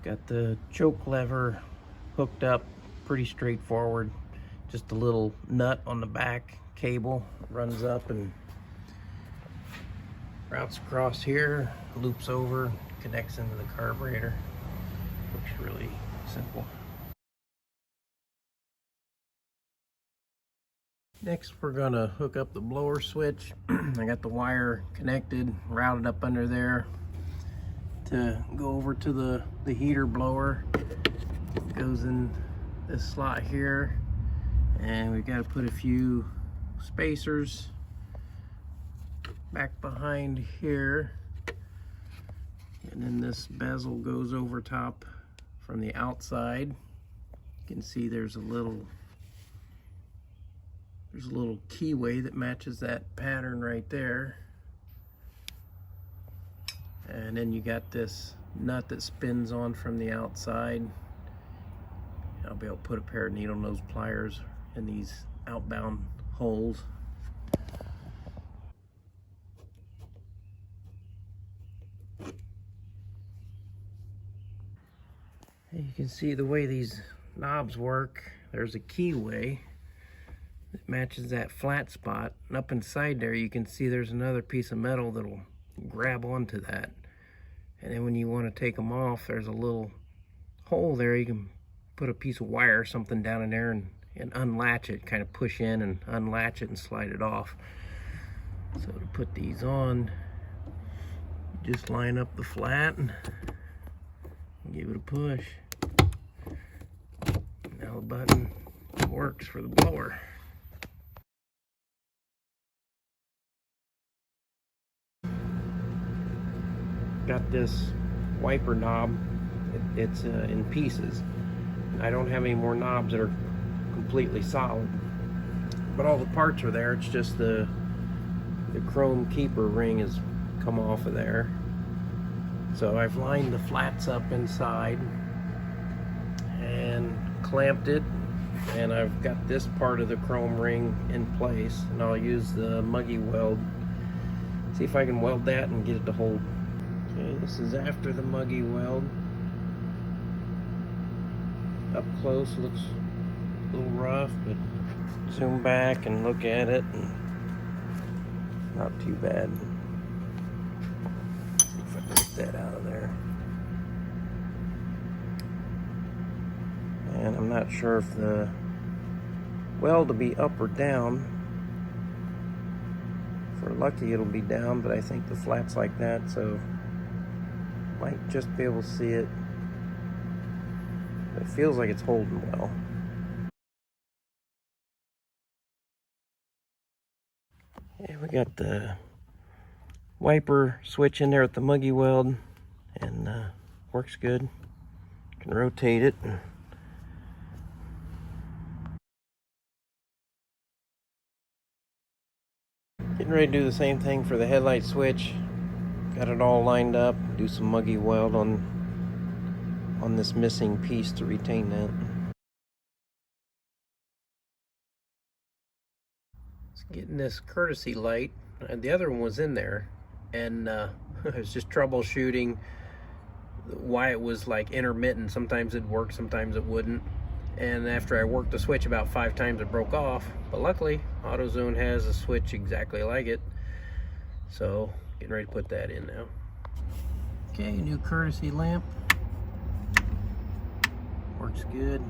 Got the choke lever hooked up, pretty straightforward. Just a little nut on the back cable, runs up and routes across here, loops over, connects into the carburetor. Looks really simple. Next, we're gonna hook up the blower switch. I got the wire connected, routed up under there to go over to the heater blower. It goes in this slot here, and we've got to put a few spacers back behind here, and then this bezel goes over top from the outside. You can see there's a little keyway that matches that pattern right there. And then you got this nut that spins on from the outside. I'll be able to put a pair of needle nose pliers in these outbound holes. And you can see the way these knobs work. There's a keyway that matches that flat spot, and up inside there you can see there's another piece of metal that'll grab onto that. And then when you want to take them off, there's a little hole there. You can put a piece of wire or something down in there and unlatch it, kind of push in and unlatch it and slide it off. So to put these on, just line up the flat and give it a push. Now the button works for the blower. Got this wiper knob. It's in pieces. I don't have any more knobs that are completely solid, but all the parts are there. It's just the chrome keeper ring has come off of there. So I've lined the flats up inside and clamped it, and I've got this part of the chrome ring in place, and I'll use the muggy weld. See if I can weld that and get it to hold. Okay, this is after the muggy weld. Up close looks a little rough, but zoom back and look at it, and not too bad. See if I can get that out of there. And I'm not sure if the weld will be up or down. If we're lucky, it'll be down, but I think the flat's like that, so might just be able to see it. It feels like it's holding well. And we got the wiper switch in there with the muggy weld, and works good. Can rotate it. Getting ready to do the same thing for the headlight switch. Got it all lined up. Do some muggy weld on this missing piece to retain that. It's getting this courtesy light. The other one was in there, and I was just troubleshooting why it was like intermittent. Sometimes it'd work, sometimes it wouldn't. And after I worked the switch about 5 times, it broke off. But luckily, AutoZone has a switch exactly like it. So, getting ready to put that in now. Okay, new courtesy lamp. Works good.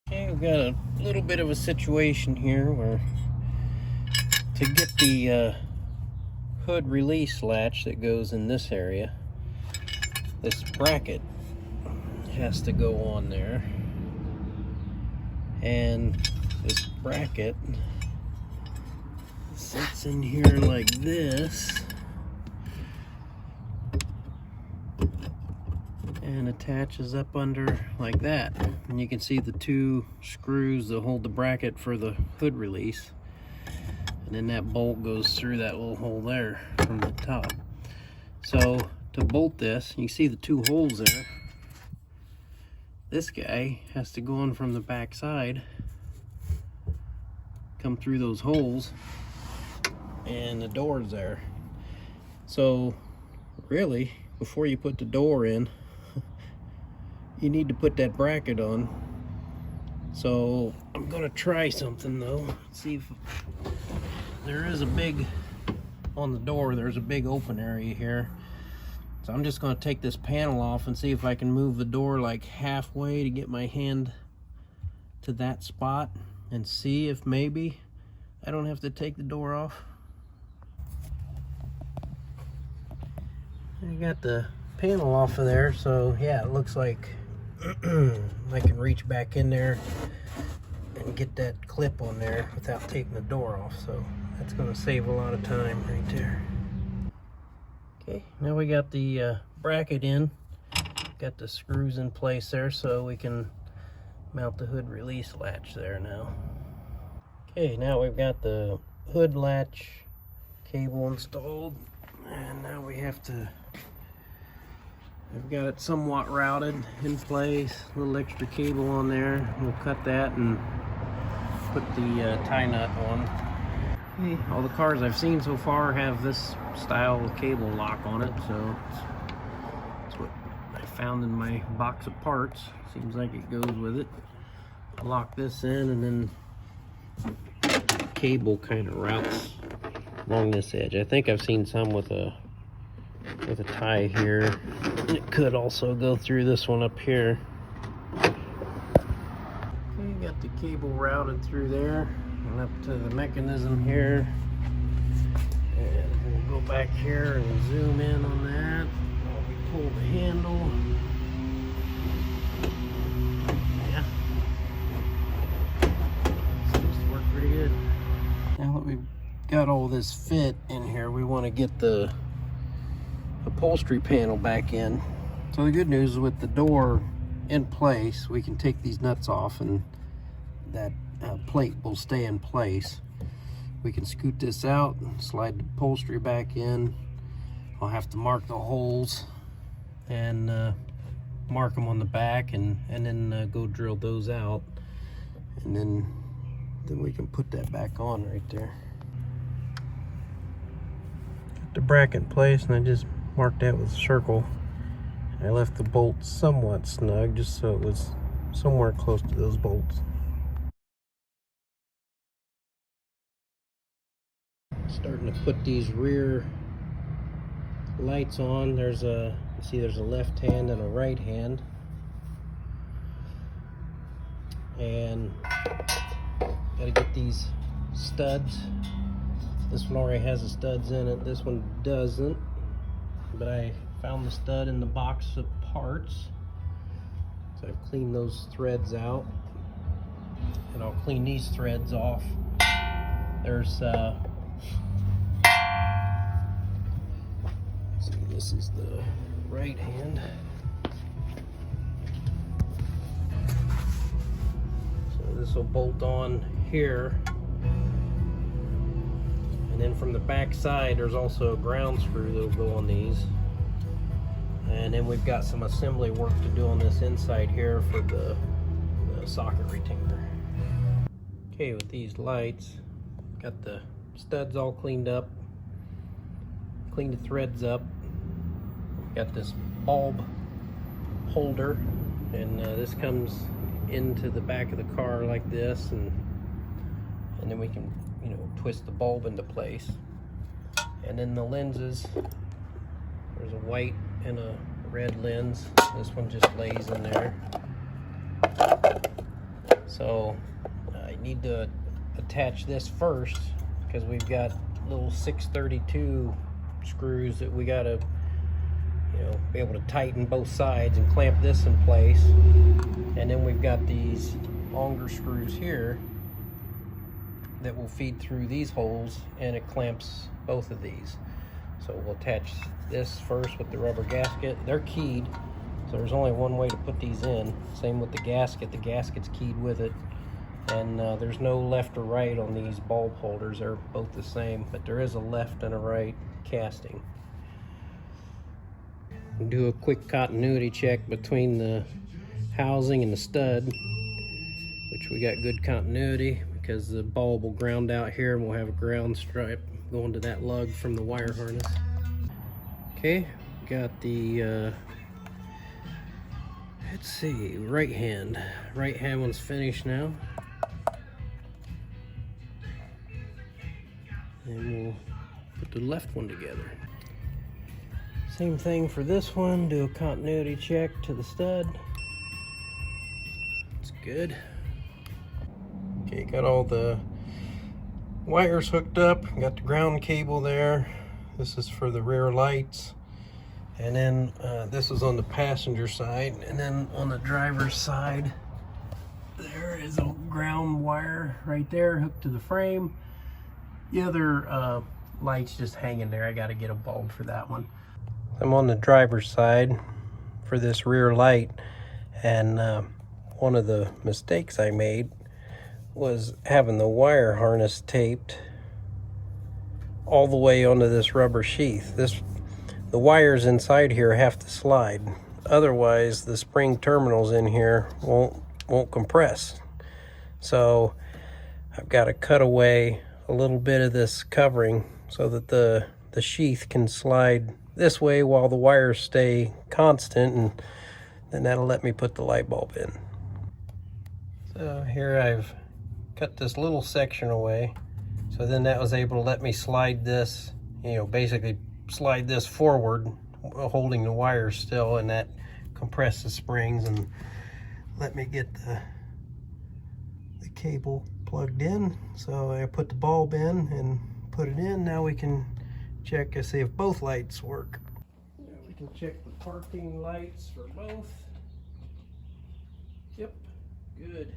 Okay, we've got a little bit of a situation here where to get the hood release latch that goes in this area, this bracket has to go on there, and this bracket sits in here like this and attaches up under like that, and you can see the 2 screws that hold the bracket for the hood release, and then that bolt goes through that little hole there from the top. So to bolt this, you see the 2 holes there. This guy has to go on from the back side come through those holes, and the door's there. So really, before you put the door in, you need to put that bracket on. So I'm gonna try something though. See if there is a big, on the door there's a big open area here. So I'm just gonna take this panel off and see if I can move the door like halfway to get my hand to that spot, and see if maybe I don't have to take the door off. I got the panel off of there, so yeah, it looks like I can reach back in there and get that clip on there without taking the door off. So that's going to save a lot of time right there. Okay, now we got the bracket in, got the screws in place there, so we can mount the hood release latch there now. Okay, now we've got the hood latch cable installed, and now we have to, I've got it somewhat routed in place, a little extra cable on there. We'll cut that and put the tie nut on. Okay, all the cars I've seen so far have this style of cable lock on it, so that's what I found in my box of parts. Seems like it goes with it. Lock this in, and then the cable kind of routes along this edge. I think I've seen some with a tie here. It could also go through this one up here. Okay, got the cable routed through there and up to the mechanism here. And we'll go back here and zoom in on that while we pull the handle. Yeah. Seems to work pretty good. Now that we've got all this fit in here, we want to get the upholstery panel back in. So the good news is, with the door in place, we can take these nuts off and that plate will stay in place. We can scoot this out and slide the upholstery back in. I'll have to mark the holes and mark them on the back, and then go drill those out, and then we can put that back on right there. Got the bracket in place, and I just marked that with a circle. I left the bolts somewhat snug just so it was somewhere close to those bolts. Starting to put these rear lights on. There's a, you see there's a left hand and a right hand, and gotta get these studs. This one already has the studs in it, this one doesn't, but I found the stud in the box of parts, so I've cleaned those threads out, and I'll clean these threads off. There's so this is the right hand. So this will bolt on here, and then from the back side there's also a ground screw that will go on these. And then we've got some assembly work to do on this inside here for the socket retainer. Okay, with these lights, got the studs all cleaned up, cleaned the threads up. Got this bulb holder, and this comes into the back of the car like this, and then we can, you know, twist the bulb into place. And then the lenses, there's a white and a red lens. This one just lays in there. So I need to attach this first, because we've got little 632 screws that we gotta, you know, be able to tighten both sides and clamp this in place. And then we've got these longer screws here that will feed through these holes, and it clamps both of these. So we'll attach this first with the rubber gasket. They're keyed, so there's only one way to put these in. Same with the gasket. The gasket's keyed with it. And there's no left or right on these bulb holders. They're both the same, but there is a left and a right casting. We'll do a quick continuity check between the housing and the stud, which we got good continuity. We because the bulb will ground out here and we'll have a ground stripe going to that lug from the wire harness. Okay, got the let's see, right hand one's finished now, and we'll put the left one together. Same thing for this one. Do a continuity check to the stud. It's good. Okay, got all the wires hooked up, got the ground cable there. This is for the rear lights, and then this is on the passenger side, and then on the driver's side there is a ground wire right there hooked to the frame. The other light's just hanging there. I got to get a bulb for that one. I'm on the driver's side for this rear light, and one of the mistakes I made was having the wire harness taped all the way onto this rubber sheath. The wires inside here have to slide, otherwise the spring terminals in here won't compress. So I've got to cut away a little bit of this covering so that the sheath can slide this way while the wires stay constant, and then that'll let me put the light bulb in. So here I've cut this little section away, so then that was able to let me slide this, basically slide this forward, holding the wires still, and that compressed the springs and let me get the cable plugged in. So I put the bulb in and put it in. Now we can check and see if both lights work. Now we can check the parking lights for both. Yep, good.